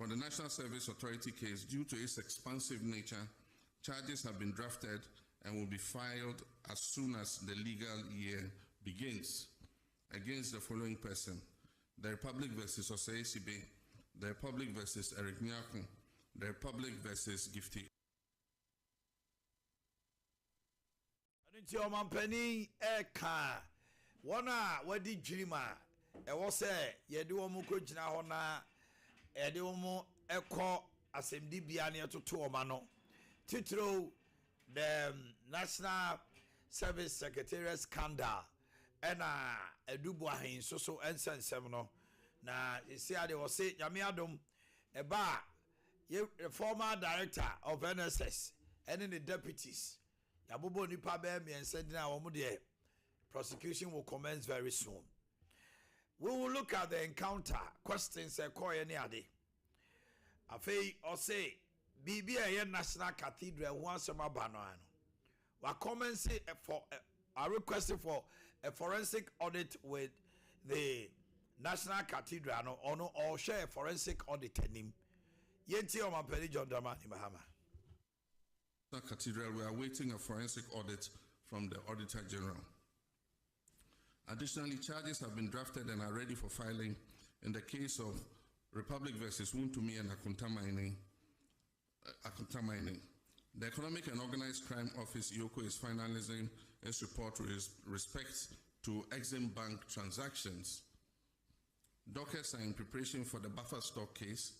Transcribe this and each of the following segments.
For the National Service Authority case, due to its expansive nature, charges have been drafted and will be filed as soon as the legal year begins against the following person: the Republic versus Osei Sibe, the Republic versus Eric Nyakun, the Republic versus Gifty. Omanhene Eka wana wadi dwirima ewo se yede wo mu ko gina ho na yede wo mu ekọ asемdi bia na etoto oma no titro the National Service Secretariat scandal ena edubu ahin so ensensem no na isi ade wo se nyame adom eba the former director of NSS and the deputies yabobo nipa be miense din a wo de prosecution will commence very soon. We will look at the encounter questions koye ni ade afei o say bibia ye National Cathedral ho asema ba no ano wa commence for a request for a forensic audit with the National Cathedral no ono or share forensic audit him yenti Omanhene John Dramani Mahama. Cathedral, we are awaiting a forensic audit from the Auditor General. Additionally, charges have been drafted and are ready for filing in the case of Republic versus Wuntumi and Akunta Mining. The Economic and Organized Crime Office, EOCO, is finalizing its report with respect to Exim Bank transactions. Dockets are in preparation for the buffer stock case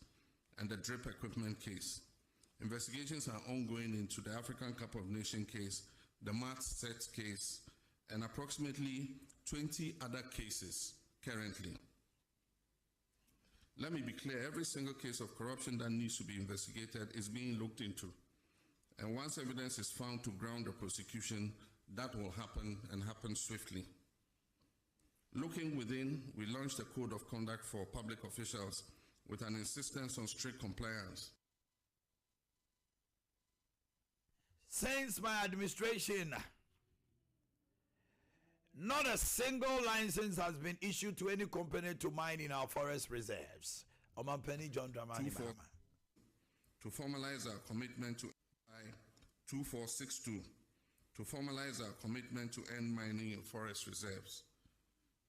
and the drip equipment case. Investigations are ongoing into the African Cup of Nations case, the Mats Set case, and approximately 20 other cases currently. Let me be clear, every single case of corruption that needs to be investigated is being looked into. And once evidence is found to ground the prosecution, that will happen and happen swiftly. Looking within, we launched a code of conduct for public officials with an insistence on strict compliance. Since my administration, not a single license has been issued to any company to mine in our forest reserves. Omanhene John Dramani Mahama. To formalize our commitment to 2462, to formalize our commitment to end mining in forest reserves.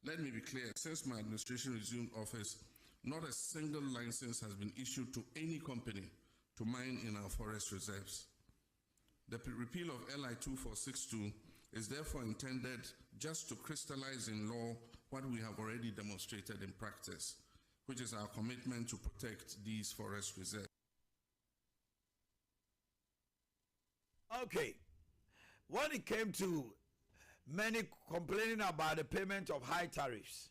Let me be clear, since my administration resumed office, not a single license has been issued to any company to mine in our forest reserves. The repeal of LI 2462 is therefore intended just to crystallize in law what we have already demonstrated in practice, which is our commitment to protect these forest reserves. Okay, when it came to many complaining about the payment of high tariffs,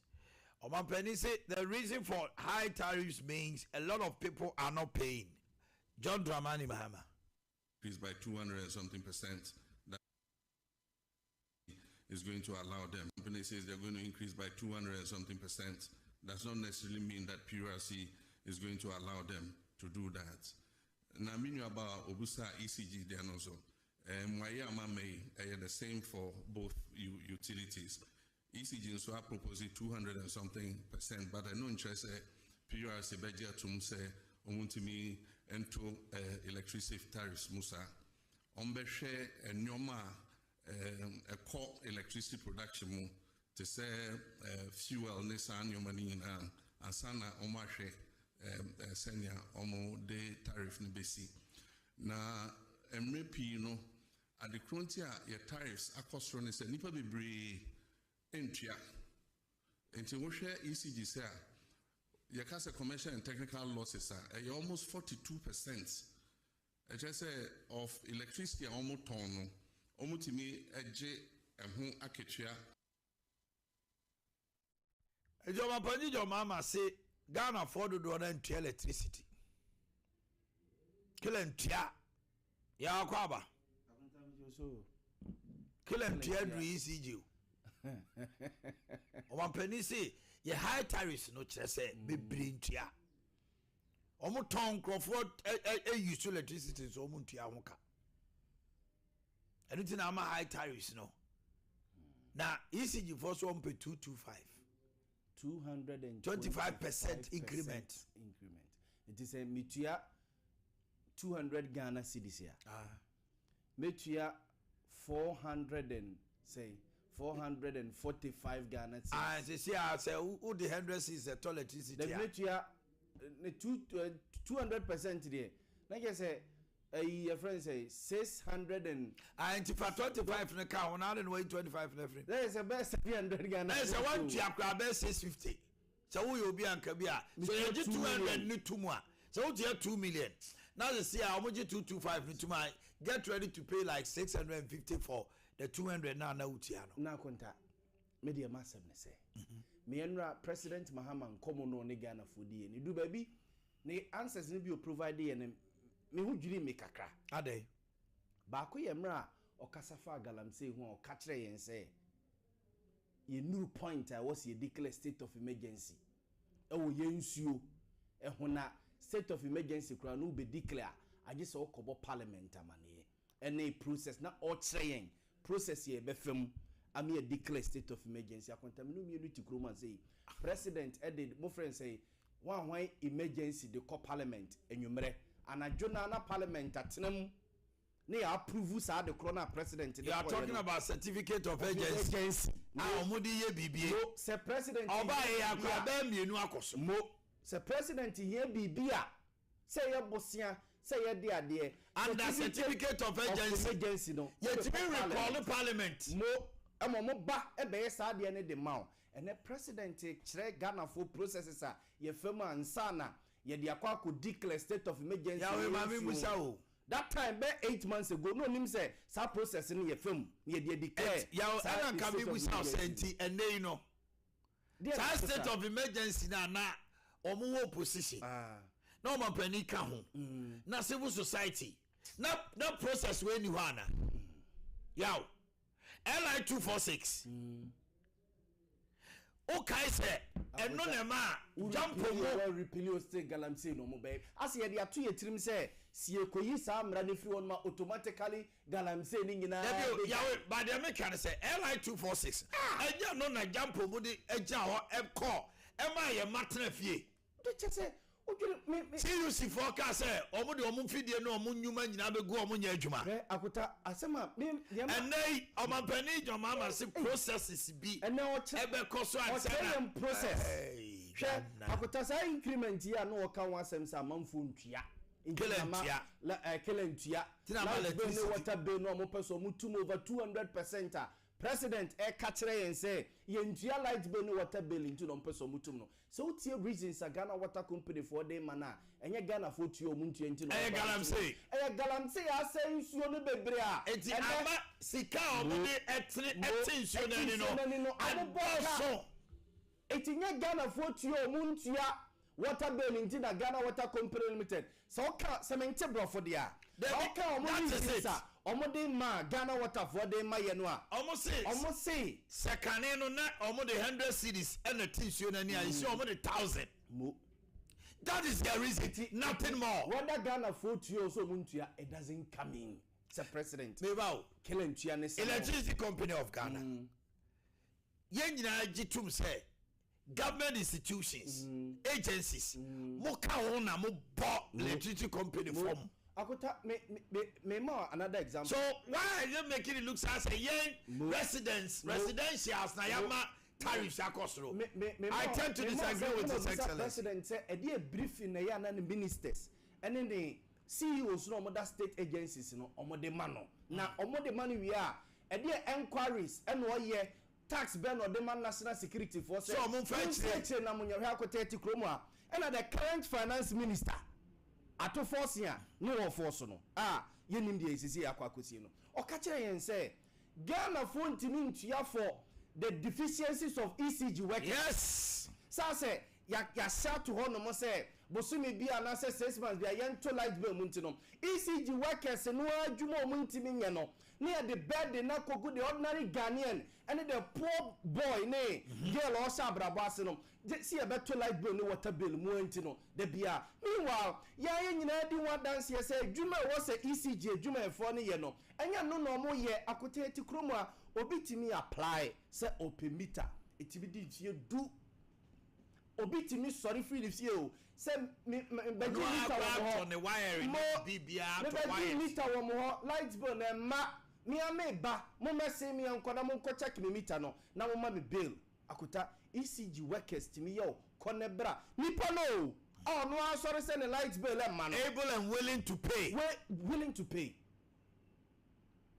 Omanhene said the reason for high tariffs means a lot of people are not paying. John Dramani Mahama. Increase by 200 and something percent. That is going to allow them. The company says they're going to increase by 200 and something percent. Does not necessarily mean that PURC is going to allow them to do that. Now, I mean about Obusa ECG then also. The same for both utilities. ECG so I propose 200 and something percent, but I know interest PURC budget to say omuntimi ento electricity tariffs musa ombehwe enyoma eko electricity production mu to say fuel ne san nyoma ni na asana omahwe senior omo de tariff ne besi na MRP no at the frontier your tariffs akosro ne say nipa bebre entua enti wo hwe ECG say your commercial and technical losses are almost 42%. I just say of electricity almost ton, almost me edge and who akechia. Your mama say Ghana afford to do electricity. Kill and tia. Ya kwaba. Kill and tia do ECG. Omanhene say ye high tariffs no kire say bebre ntua omo ton Crawford use electricity so omo ntua ho ka anything am high tariffs no na ECG for so pay 225 225% increment It is a mitua 200 Ghana cedis here. Metua 445 Ghana cedis. See, I say, who the 100 is the electricity? The metua 200% there. Like I say, your friend say 600 and. For 25 in the car, now and wait 25 in every. There is a best 300 Ghana. There's a one Jack, best 650. So we will be on Kabia. So you get 200 new two more. So you have 2 million. Now they say how much 225 into my get ready to pay like 650 for the 200 now utiano. Now contact media massive say. Me enra President Mahama nkomo no ne Ghana fodi ni do baby ne answers ni bi o provide ye ne me hu dwiri me kakra. Ade. Ba ko ye mra o kasafa galamsey hu o ka kire yen say ye new point I was ye declare state of emergency. E wo ye nsuo e hona state of emergency kura no be declare age se okobo parliament amane ene process na o kire yen process ye be fam ami declare state of emergency akontamino mi unity kuro man say president edid mo friend say one emergency the call parliament enwumre anadwona na parliament atenam na ya approve sa the corona president you are talking about certificate of agency omudi ye bibie no say president oba ye akwa ba mienu akoso mo say president here bibia say ye bosia say ye de ade and the certificate of agency no ye to be recall the parliament mo mo ba e be sa de ne de ma and the president kire Ghana for processes a ye fema ansa na ye de akwa ko declare state of emergency ya we mami musa o that time be 8 months ago no nim say sa process ni ye fem ye de declare ya ana ka bi musa o senti and you know that state of emergency na omo opposition na omo pani ka ho na civil society na process we ni ho ana yaw LI 246 okay say eno na ma jampo mo repeal state galamsey no mo be as ye de ato ye tirim say si ekoyi sa amra ne free on ma automatically galamsey ni nyina yaw but they make can say LI 246 enya no na jampo mo de eja ho e call e ma ye matena fie de che say CUC forecast say omo de omo fidie no omo nyuma nyina be go omo nya adwuma akuta asema and nay omampani jomama se processes bi and now ebe koso ansana process akuta sa increment ya no ka wasem sa manfo ntua kelentua tina water bill no omo person mutum over 200% president ka kire yen say ye ntua light bill no water bill into no person mutum no so tie reasons a Ghana Water Company for dem mana enye Ghana for tuo muntua into no galamsey asen nsuo no bebre a enti ama sika omo de etinsuo na ni no aboso etinye Ghana for tuo muntua water bill into na Ghana Water Company Limited so ka semente brofo dia ka omo omode ma Ghana Water for dem ma ye no a omo say sekane no na omo de 100 cedis and the tissue na ni isi omo de 1000 mo that is the reason nothing more whether Ghana for tuo so muntua it doesn't come in the president meba kelentua ne electricity company of Ghana ye nyina gitum say government institutions agencies mo ka ho na mo bo electricity company from akuta me more another example so why are you making it look as a young residentials na yama tariffs akosro I tend to disagree with this excellence president say e dey briefing na ya na ministers and then the CEOs no other state agencies no omode mano na omode mano wi a e dey enquiries and o ye tax ben or the national security force so mo fa chire na mo nyahwe akota ti kromo a and the current finance minister ato force ya no force no yenim de esisi akwakosi no o ka kire yen say Ghana for ntimi ntua for the deficiencies of ECG workers yes sa say ya shout to hono mo say bosumi bia na say 6 months bia yen to light bill mu ntino ECG workers no adwuma mo ntimi nye no near the bed na kogu the ordinary Ghanaian and the poor boy ne girl o sha brabase no see a better light bill no water bill mu ntino de bia meanwhile ya nyina di one dance here say dwuma was a ECG dwuma efo ne ye no enya no no mo ye akote ti kromo a obitimi apply say open meter itibi di fie du obitimi sorry free the fie o say me beji meter on the wire bibia to wire meter wo light bill na ma me ameba mo mese me ankoda mo nko check me meter no na mo ma me bill akuta ECG workers timi yo konebra nipa no oh no sorry say the light bill e ma no able and willing to pay willing to pay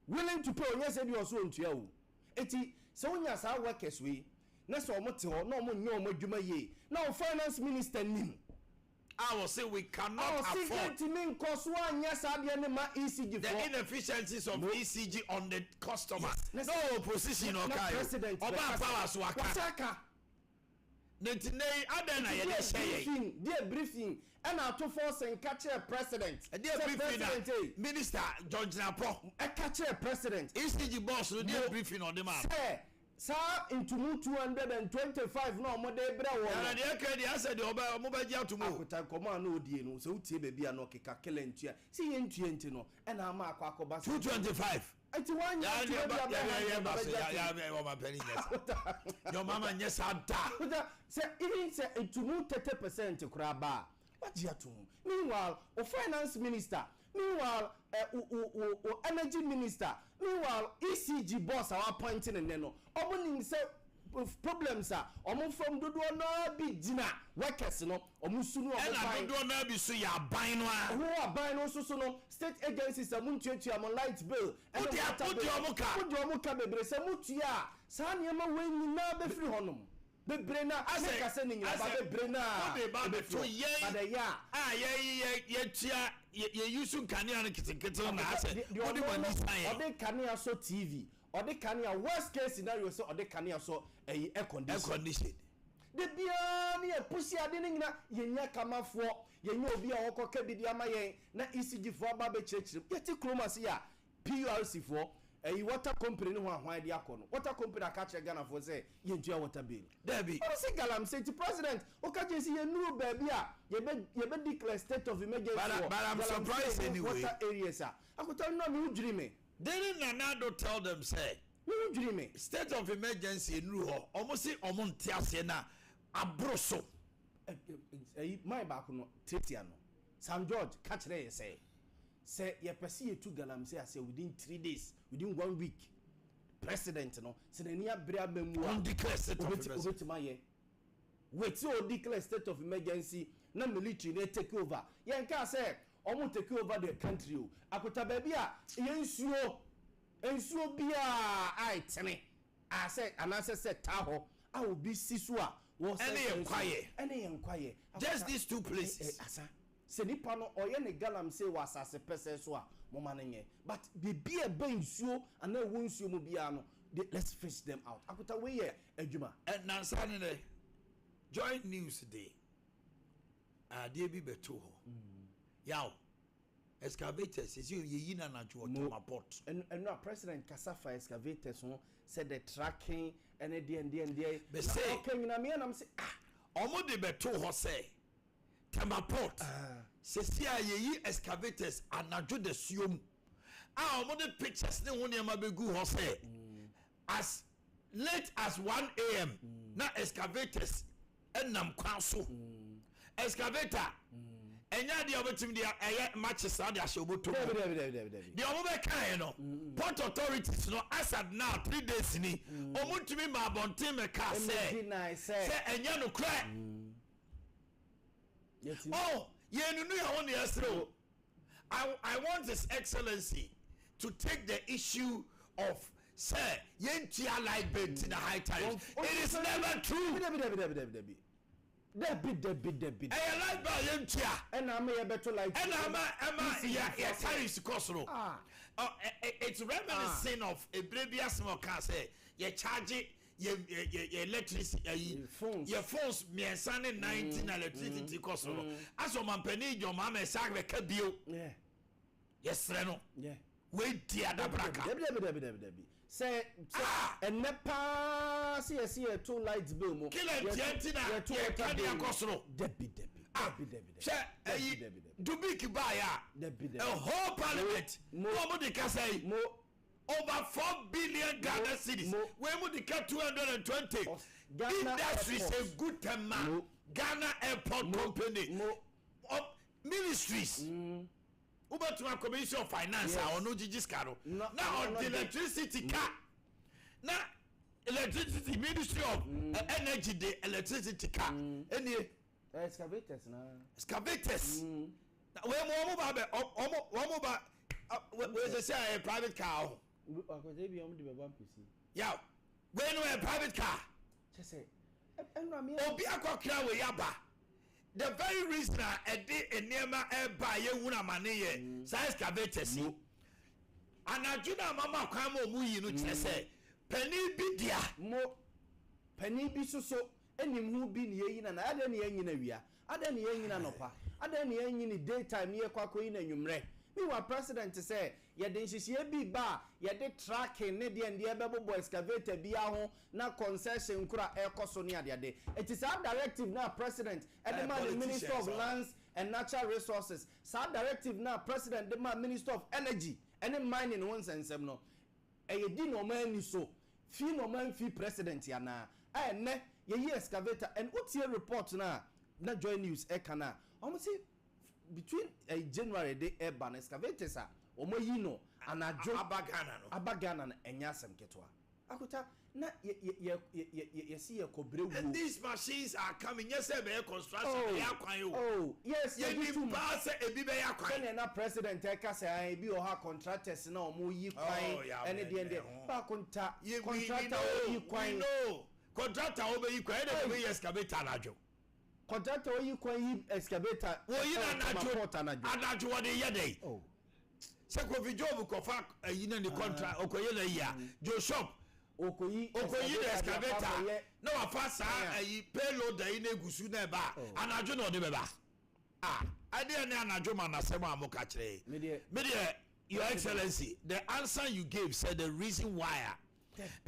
onye say bi oso ntua o eti se wonya sa workers we na so omo te ho na omo nya omo adwuma ye na o finance minister nim I will say we cannot afford the inefficiencies of ECG on the customer. Yes. No opposition or president. Oba powers waka. Dear briefing and our to force and catch a president. Dear briefing, Minister George Napo. A catch a president. ECG boss will dear briefing on the man. Sir, into 225 no more day bra wo. Na dey ka dey asa dey oba mo ba gia to mo. Akuta koma na odie no so utie baby ano keka kele ntua. Si ye ntua nti no e na ama akwa akoba 225. Ati wan ya ya o ma penny yes. Your mama nyesa da. Say even say into 30% kura ba. What you to? Meanwhile, o finance minister, meanwhile, energy minister, meanwhile, ECG boss are appointing and no. Opening say problems are from do no be dinner workers no omusunu and do no be so ya ban no who are buying also so no state agencies are muntuatu am light bill and put your muka bebre say mutua sa niam we nyina be free honum bebre na asa say ni nyina ba bebre na be to ye ye tia ye use kanea na kitinkete na asa odi wani sign odi kanea so TV odi kanea worst case scenario so odi kanea so air condition de bia na pusi ade ni nyina yenya kamafo yenya obi a wokoka bidi ama yen na ECG fo aba be chechire yeti kromasi ya PRC fo water company no hwan de akono water company aka che Ghana fo say yentua water bill Debbie what say galam say president okaje si yenuru baby a yebe declare state of emergency but I'm surprised anyway water areas akota no me udwiri me didn't Nanado tell them say me udwiri me state of emergency enuru ho omo si omo ntiase na abroso my back no tetia no Sam George catch there say ye pesi ye tu galam say within 3 days within 1 week president no se na ni abria memu on declare state of emergency wait till declare state of emergency na military they take over ye nka say omo take over the country o akota ba bia ye ensuo bia ai tene I said anase say taho I will be sisua was any enquire just these two places se nipa no oye ne galam say was as a person so a mama nye but be a ben nsuo and then won nsuo mu bia no let's fish them out akuta we ye adwuma and nansane ne join news today ade bi beto ho yaw excavators is you na najo to port and no president kasafa excavators no said the tracking and the be say okay na me na say omo de beto ho say Tamaport. Sesia ye excavators anajo de suom. Omo de pictures ne ho niam abegu ho say as late as 1 a.m. na excavators enam kwan so. Excavator enya de obetim de matches na de ashoboto. De omo be kan no. Port authorities no asad now 3 days ni. Omo timi ma bonten me ka say. Say enya no cry. Oh, I want His Excellency to take the issue of say yentia like bent in the high times. It is never true. Debbie. I like by yentia. And I'm a better like. And I'm yeah tariffs cost no. It's reminiscent of a previous small car say you charge it. Your electricity your phones me sane 19 electricity cost no aso mampani your mama sagbe ka bio yes no we dia da braka Debbie say and nepa see two lights bill mo kill and ya can ya cost no Debbie say dubik buy a whole parliament no mo de ka say over 4 billion Ghana cedis. We would get 220. If that is a good term, Ghana Airport Company ministries Ubatuma Commission of Finance or no Gigiscaro. Now on the electricity car. Now electricity ministry of energy the electricity car. Any excavators na. Excavators. Now we say a private car. Yeah. When we a private car. Just say Obi akokra we yaba. The very reason a day a nema eba ye wuna mane ye sa excavators ni. Anajuna mama kwamo mu yi no kyese pani bi dia mo pani bi so enim hu bi ne yi na ade ne yin na wia ade ne yin na nopa ade ne yin ni daytime ye kwakoyi na nwumre mi wa president say ye de nhihie bi ba ye de tracking ne de ende bebo excavator bi aho na concession kura ekoso ne ade it is a directive na president and the man the minister of lands and natural resources sa directive na president the man minister of energy and mining one sensem no e di no man ni so fi no man fi president ya na ne ye excavator and utie report na join news e kana almost between January de urban excavators omo yi no anajo abagana na enya asem ketwa akuta na ye see ye kobrewu and these machines are coming yes be construction be akwan oh yes ye ni pass e bi be akwan na president e ka say e bi o ha contractors na omo yi kwan ene de ende ba konta contractor yi kwan no contractor obe yi kwan e be excavator anajo contractor yi kwan yi excavator wo yi na anajo wo de ye dey oh se ko vi job ko fa yi na ni contract okoye la ya jo shop okoyi the excavator na wa fa sa yi payload yi na egusu na ba anajo na o de be ba ade na anajo ma na se ma mo ka kire me de your excellency the answer you gave said the reason why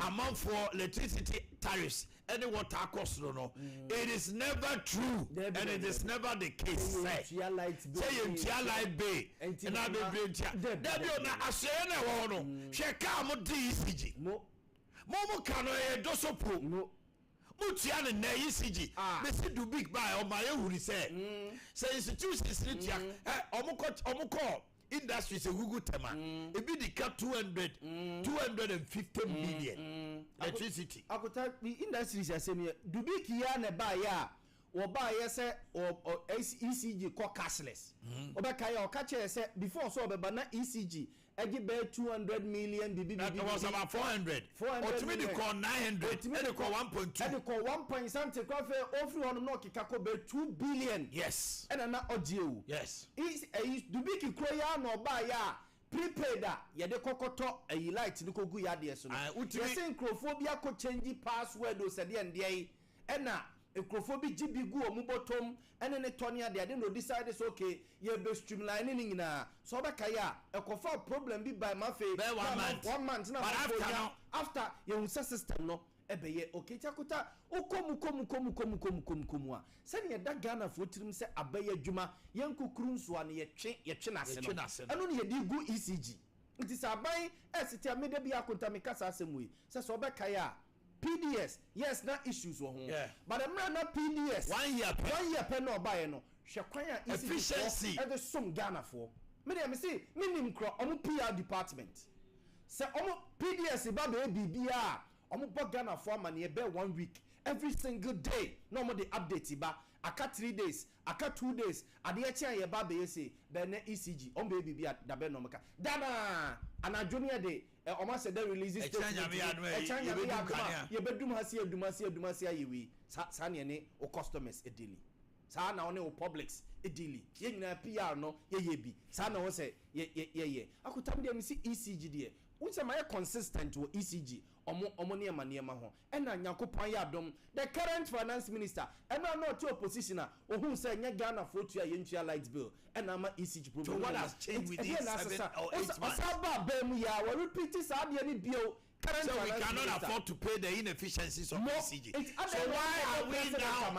amount for electricity tariffs any water cost no it is never true and it is never the case say you light bay and I be that be na aseye na wo no hwe ka mo DCG mo kano e dosopro mo tia ne na ECG me see do big buy o ma ehuri say institutions ni tia omo industries a Google tema e bi di cap 250 million electricity akuta industries asemi dubiki ya na ba ya wo ba ya se ECG ko cashless obeka ya o ka che se before so obeba na ECG agi be 200 million bibi that was about 400 ultimately they call 900 they call 1.2 they call 1 something kwa fe ofri hono no kika ko be 2 billion yes and na odiewu yes is dubiki kro ya no ba ya prepaid ye de kokoto light ni kogu ya de so no yes encrophobia ko change password o se de ndie ena encrophobia gibi gu o mu bottom ene ne tonia de no decide so okay ye be streamline ni nyina so be kaya ekofa problem bi by ma fe 1 month na after ye system no ebe ye okay takuta okomu a se ne da Ghana fo tirim se abaye adwuma ye nkukuru nso an ye twe na se no eno ne ye di gu ECG nti sa ban esiti amede bi akonta me kasa asemu yi se so be kaya PDS yes na issues wo ho but the man na PDS 1 year per no buy no hwe kwan a efficiency e de som Ghana for me dey me say minim kro omo PR department se omo PDS ba be bibia omo bo Ghana for man e be 1 week every single day no mo dey update ba aka 3 days aka 2 days ade e chia ye ba be say be na ECG omo be bibia da be no maka dana anajo ne de omo se dey release statement ye bedum ha se aduma se ayewi sa ne ne o customers edili sa na one o publics edili ye nyina PR no ye bi sa na wo se ye akutam de mi si ECG de wo se ma ye consistent wo ECG omo ne ma ho ena Nyankopon ya dom the current finance minister ena no to opposition a ohun se nya Ghana for to ye ntua light bill ena ma ECG problem. So what has changed with this 7 or 8 months? Osaba bem ya we repeat this ade ni bio current so finance we cannot minister afford to pay the inefficiencies of ECG. So why are we now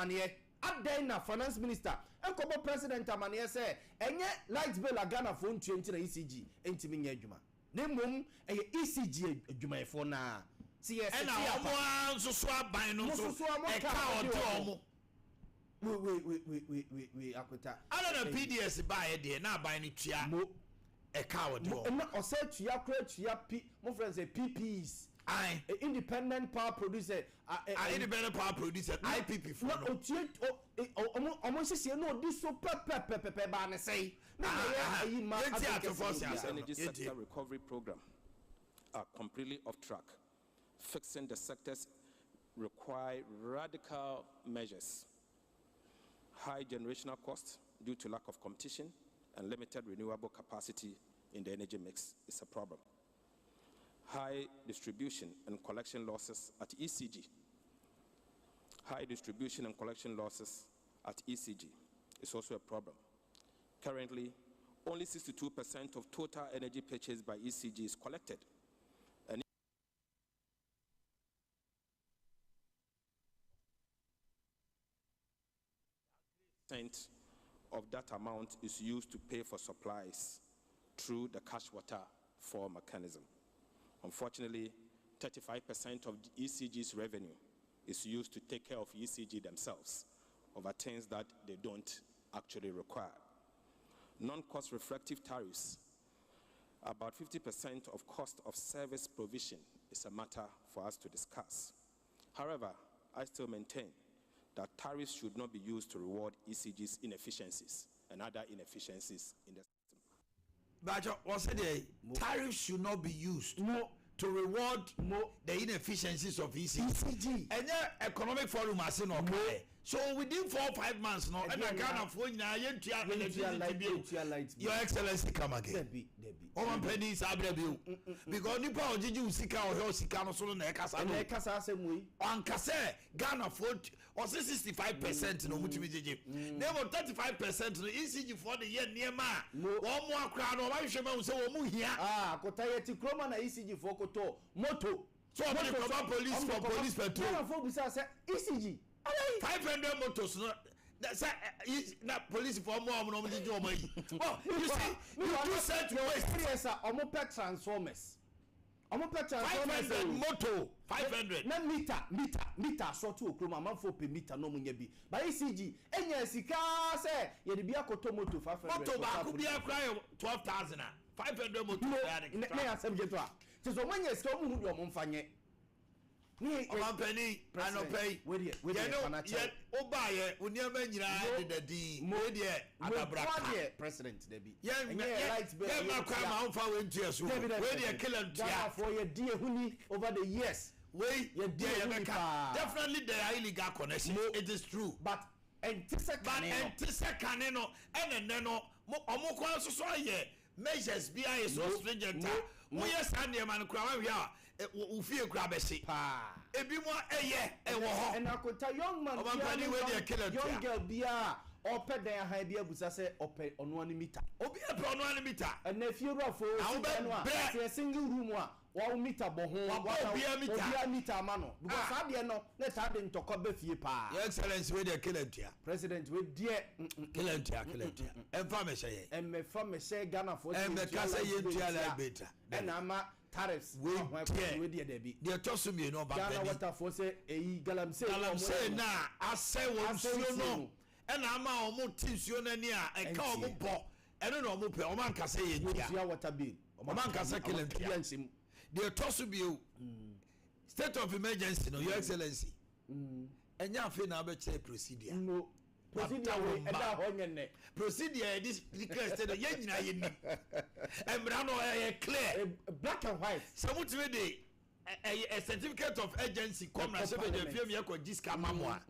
Ade na finance minister enkobo president amane say enye light bill a Ghana for ntua na ECG entimi nya adwuma nemom ECG adwuma efo na and omo so aban no so e ka odo omo we Akota. Other than PDS buy there, now buying it here. A cow. No, or say to your my friends say PPs. I independent power producer. Independent power producer. IPP for almost say no. This so pe say. Energy sector recovery program are completely off track. Fixing the sectors require radical measures. High generational costs due to lack of competition and limited renewable capacity in the energy mix is a problem. High distribution and collection losses at ECG. High distribution and collection losses at ECG is also a problem. Currently, only 62% of total energy purchased by ECG is collected. And of that amount is used to pay for supplies through the cash water fall mechanism. Unfortunately, 35% of the ECG's revenue is used to take care of ECG themselves over things that they don't actually require. Non-cost reflective tariffs, about 50% of cost of service provision is a matter for us to discuss. However, I still maintain that tariffs should not be used to reward ECG's inefficiencies and other inefficiencies in the system. But what said tariffs should not be used to reward the inefficiencies of ECG. And yeah, economic forum has seen okay. So within 4 or 5 months, no, and I can't afford Your Excellency come again. Oman pennies abrebu because nipa ojiji usika or sika no so na ekasa no ekasa asemwe ankase Ghana afford or 65% no mutimi jeje never 35% no ECG for the year niema wo mo akra no wa hwema wo se wo mu hia akota yeti kroma na ECG for koto moto so the police for police petrol Ghana for bisa say ECG 500 motors no that's not police for more no me do my well you see you said to yes omo pet transformers 500 moto 500 na meter so to okroma manfo per meter no munya bi ba ECG enya sika say ye de bia koto moto 500 moto ba ku bia kra 12,000 500 moto na asem je to a so manya sika omu hu omo mfanye Omanhene anopay we yet obaye uniama nyira de dadi mo de agabraka president debi yeah ma kwa ma onfa we ntuaso we de kill and tia for your dear huni over the years we definitely there are illegal connection it is true but entisakane no ene no omo kwa so ye measures bi aye so stringent mo yes and man kwa wa hia ufie kura besi ebi mo eye ewo ho and akota young man young girl bia ope den ha bia busa se ope ono ani meter obi e pe ono ani meter and if you rafo a single room a 1 meter bo ho obi meter ma no because ade no na ta de ntoko ba fie pa your excellency we dey kilantia president we dey kilantia emfa me shey emfa me shey Ghana for emfa kasa yentia la beta and ama tariffs we dey debi dey tosu me no ba Ghana water for say galamsey na asay won suo no and ama omo tinsuo na ni a eka omo bo eno na omo pe omo ankasa yentia water bill omo ankasa kilantia dey tosu bi state of emergency no your excellency enya afi na be che procedure no procedure we eda ho nyenne procedure this declare state ye nyina ye ni emra no clear black and white samutime dey a certificate of agency come na sebe dey fiem ye ko diska mamwa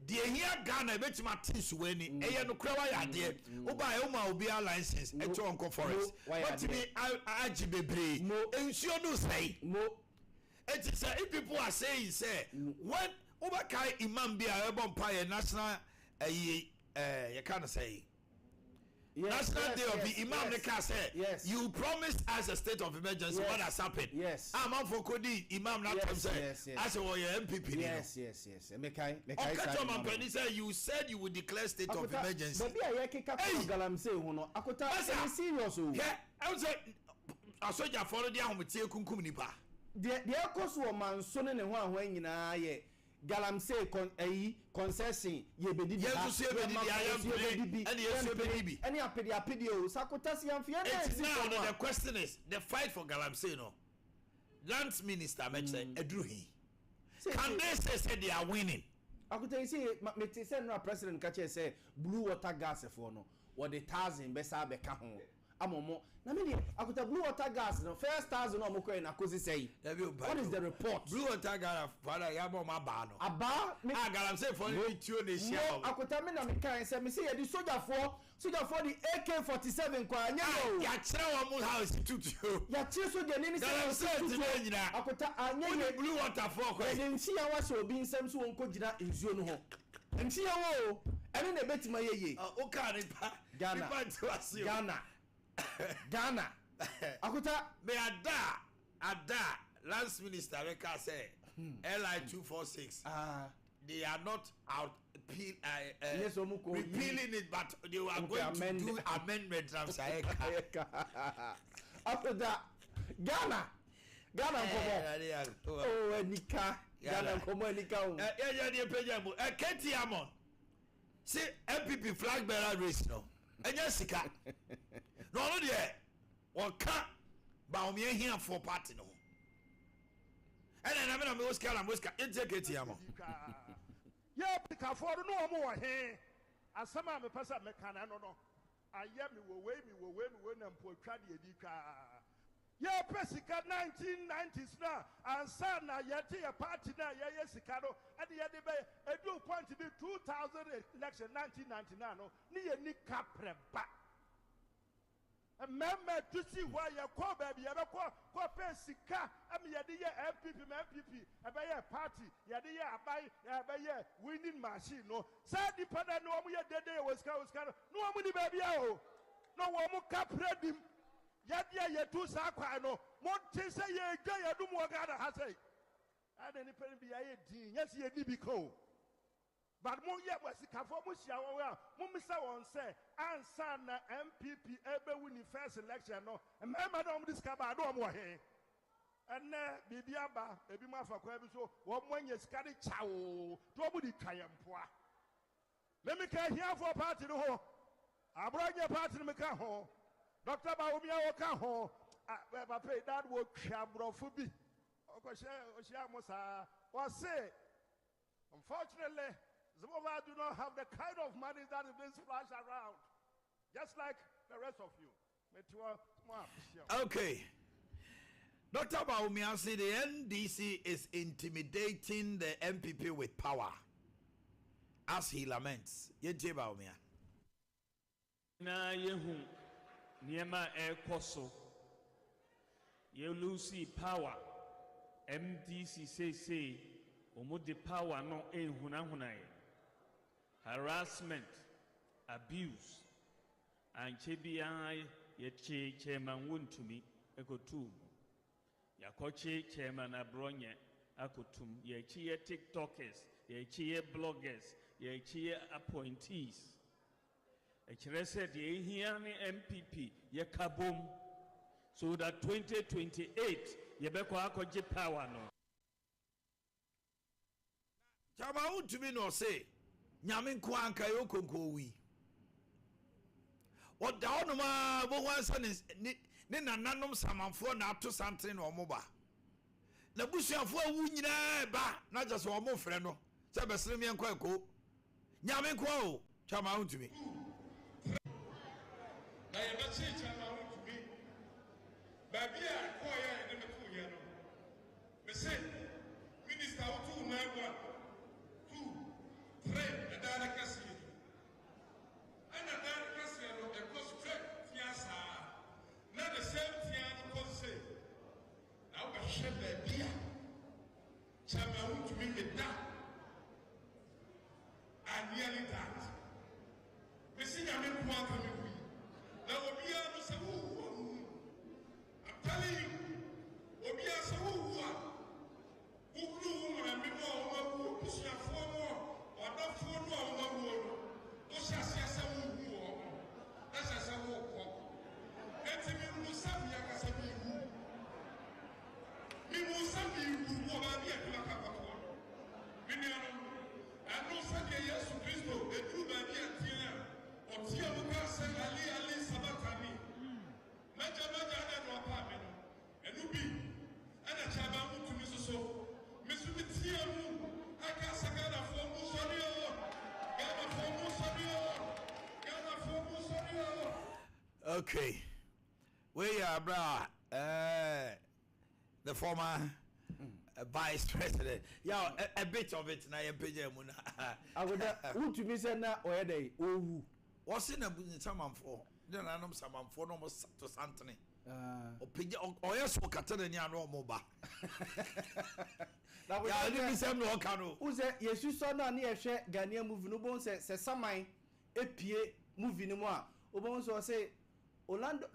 de here Ghana betima tinsuwe ni eye no kra wa yade oba e ma obi a license e to onko forest what me agi bebre ensuo no say it is if people are saying say when oba kai imam bi a ebon pa national you can't say National Day of the Imam Nika said, you promised us a state of emergency. What has happened? Yes. I'm on for Kodi Imam Natam said, I said, well, you're MPP. Yes. Okay, said, you said you would declare state of emergency. Yeah, I would say, I saw you follow the home with Kunkum Nipa. The Echoes were man son and one when you know, galamsey concession ye bedi bi yesu se bedi bi ayam and yesu bedi bi any apedi o sakota si amfie na the question is the fight for galamsey no lands minister meche edruhi can they say they are winning akuta you see me te say no president ka che say blue water gas for no what the 1,000 be sa be ka ho amomo na me dey akuta blue water gas no first 1,000 no moko na kosi say what is the report blue water gas father ya mo ma ba no aba galamsey for no tio na hia akuta me na me kan say me say ye di soldier for the AK-47 kwa anya yo ya kire wo mu house tutu ya kire soldier ni say akuta anya ye blue water for kwa ye nchi ya wa so obi nsem so wonko gina nzuo no ho nchi ya wo ene na betima yeye o ka ni pa Ghana akuta me ada last minister Reka say LI 246 they are not out repealing it but they are going to do amendment after that Ghana komo oh enika Ghana komo enika o dey page mo Ketiamo see MPP flag bearer race no enya sika no dey won ka ba o me hia for party no na me Oscar Ketiamo yeah because for no mo he asama me pesa me kana no aye me wo we na mpo twa de edi twa yeah pesika 1990s na ansa na yete ya party na ye sika no e de ye be edu point be 2000 election 1999 no ni ye ni kapreba Meme to see why you call baby, you ever call pesika, MPP, a party, Yadia buy winning machine. No, sad dependent no more dead was kind of no money baby. No one more cap ready. Yadia, you two saquano, Monte say ye gay, I do more gather has a. And then it be a dean, yes, ye did be cold. But more yet was the Kafomusia, Mumisa won't say, and son MPP ever win the first election. No, and Madame discover no more here. And Bibiaba, a bima for Quabiso, 1 year scary chow, nobody triumph. Let me come here for a party to ho. I brought your party to make a ho. Dr. Baumia Okaho, I pay that work, Shabrofubi. Okosha, was say, unfortunately, some of us do not have the kind of money that is being splashed around, just like the rest of you. Okay. Dr. Baumia said the NDC is intimidating the MPP with power, as he laments. Yete Baumia. Na yehu niema ekoso. You lose power. MDC say omo the power no ehunahunai. Harassment, abuse, and Chebiai Yeche Chairman Wuntumi Ekotum. Yakoche Chairman Abronye Akotum, Yechie TikTokers, Yechie bloggers, Yechie appointees. Echrese de Hiani MPP, Yakabum, so that 2028 Yebeko Akoje power no. Chama Wuntumi no say. Nyamin kwanka yo konkowi o da ono ma bo wansa ne nananom samanfo na ato santre na omoba na busuafo awu nyina ba na just o mo frɛ no sɛ besere me enko eko nyamin kwa o chama untumi na ye ba chi chama untumi ba bia ko ya ne me ko ye no me se minister otu na gwa 2 3 Ade Akye and Ade Akye no e go straight fiasa na the same thing no go say now we share baby chama untumi me da and nearly that we see am in kwa ka me wi na obia no say I'm telling you obia say who a me no busuafo mo ọdọfo no ọmọ wo no o ṣase ase wo hu o na ṣase wo ko enti mi mu sabi akasa mi hu wo ba bi e ka ka ko Okay. We are bra. The former vice president. Yeah, a bit of it na yempejemuna. I would want to be said na oyede owu. What's in a saman for? Then I know saman for no to Santoni. Or yes, for Catania no moba. Yeah, I didn't say no canoe. Who's that? Yes, you saw na near share Ghanaian movie no bones says Samai EPA movie no more. Obons or say Orlando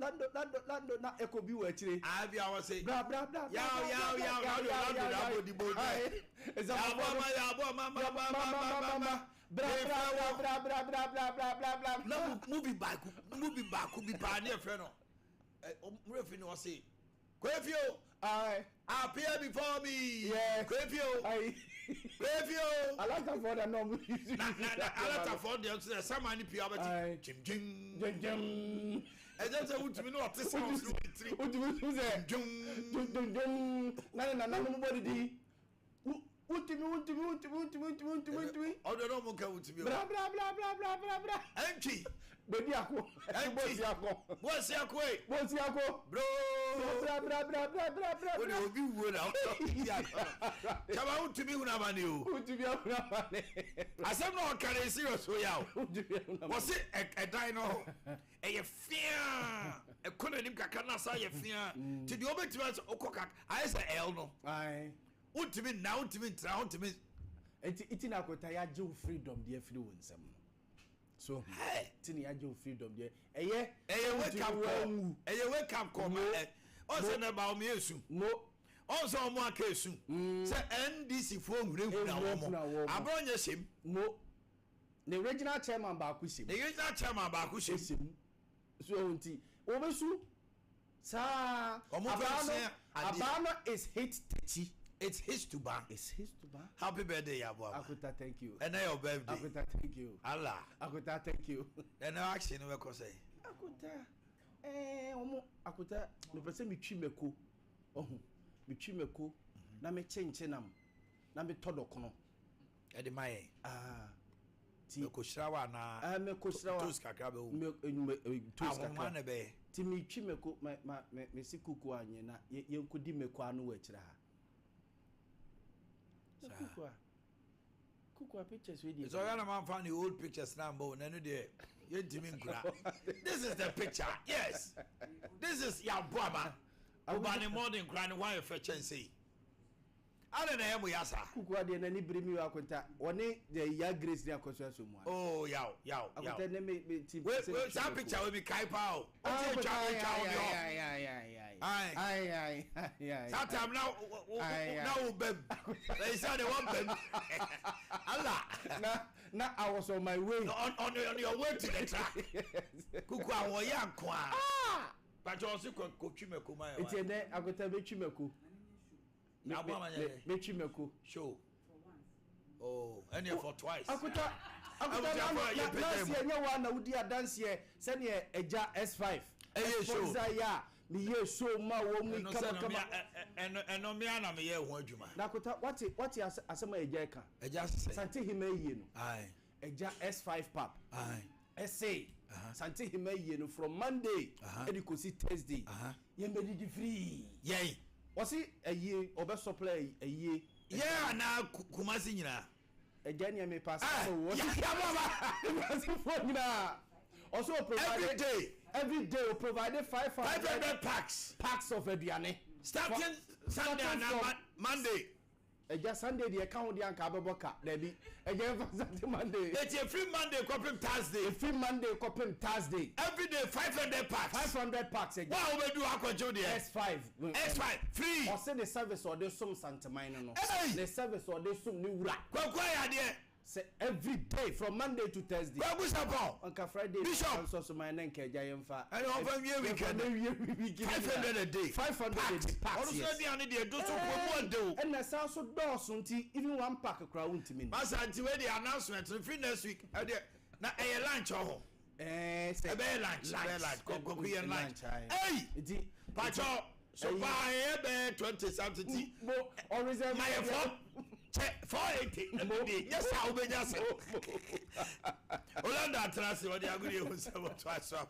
na echo be where today. I was say blah. Yeah. Blah. Movie back could be pioneer friend. Referee was say Quefio, I appear before me. Yeah. Quefio. I like that for the normal. I like that for the some money Jim. And that's what to me not this sounds three. What do you say? No, nobody did. What do you Oh, the normal come to me. Blah. Empty. Baby, what's your way? Bro. What do you would out? Come out to me when I'm you. I said, no, can I see us way out? Was it a dino? A fear. A couldn't say a fear. To the over to us, Okokak. I said, Elno. Aye. What to me now to me, down to me. It's in a Kotayajo freedom, dear fluence. So, Tini Ajo freedom, dear. Wake up, come. Also, about me, no. Also, more case. Say, NDC phone, I brought your sim. No. The original chairman Bakusim. The original chairman Bakusim. So, Obesu, sir, Abana is hit 30. It's his to ban. It's his to ban. Happy birthday, Yabo. Akuta, thank you. And your birthday. Akuta, thank you. Allah. Akuta, thank you. And no action, we can say. Akuta, me pese mi chimeko. Oh, mi chimeko. Na me chenche nam. Na me todo kono. Edi mai. Ti me ko shrawa na. Me ko shrawa. Tos kakra be o. Me tos kakra. Na be. Ti mi chimeko me sikuku anye na yenkodi meko anu we kira ha. Kukwa pictures with you. So I man found the old pictures now, but this is the picture. Yes. This is your brother. Ubani morning crying why you fetch and say. I don't know we asa. Kukwa de nani brimi wa kwenta. One the ya grace dia kwaswa so mu. Oh, yaw. Akwenta ne me team. Wait, that picture will be kai pao. Aye. That time now bem. They said they want bem. Allah. Now I was on my way. On your way to the track. Kukwa wo ya kwa. But you also could chimeko my. It's a ne akwenta be chimeko. Mechimeko. Show. Oh, and you for twice. Akuta last year you one na udi dance here send here eja S5. Show. Ya me ye show ma wo mu kama and no me ana me ye ho adwuma. Nakuta what asema eja ka? Eja say. Sante hima ye no. Aye. Eja S5 pap. Aye. SA. Sante hima ye no from Monday and you see Thursday. You be free. Yay. Was it a year or best supply a year? Yeah, now Kumasi nyina. Again, you may pass. Also, every day we provided 500 packs of Ediane. Starting Sunday and Monday. Just Sunday, the account the Ankaboka, Debbie. Again, for Monday. It's a free Monday, copy Thursday. A free Monday, copy Thursday. Every day, 500 packs. 500 packs again. Wow, we do Aqua Jody. S5. S5, free. Or send the service or the some Santa Minor. The service or the some new rack. Say every day from Monday to Thursday. On Friday, Bishop. So my name can giant fat. And over here we can 500 a day. 500 packs. And the sound so doors even one pack of crowd to me. Master, until the announcement free next week. Now a lunch or say a lunch. Hey, Pacho, so buy 20 something. Or reserve my 480. Yes, I'll be just. Olanda Trust, what they are going to say, what I saw.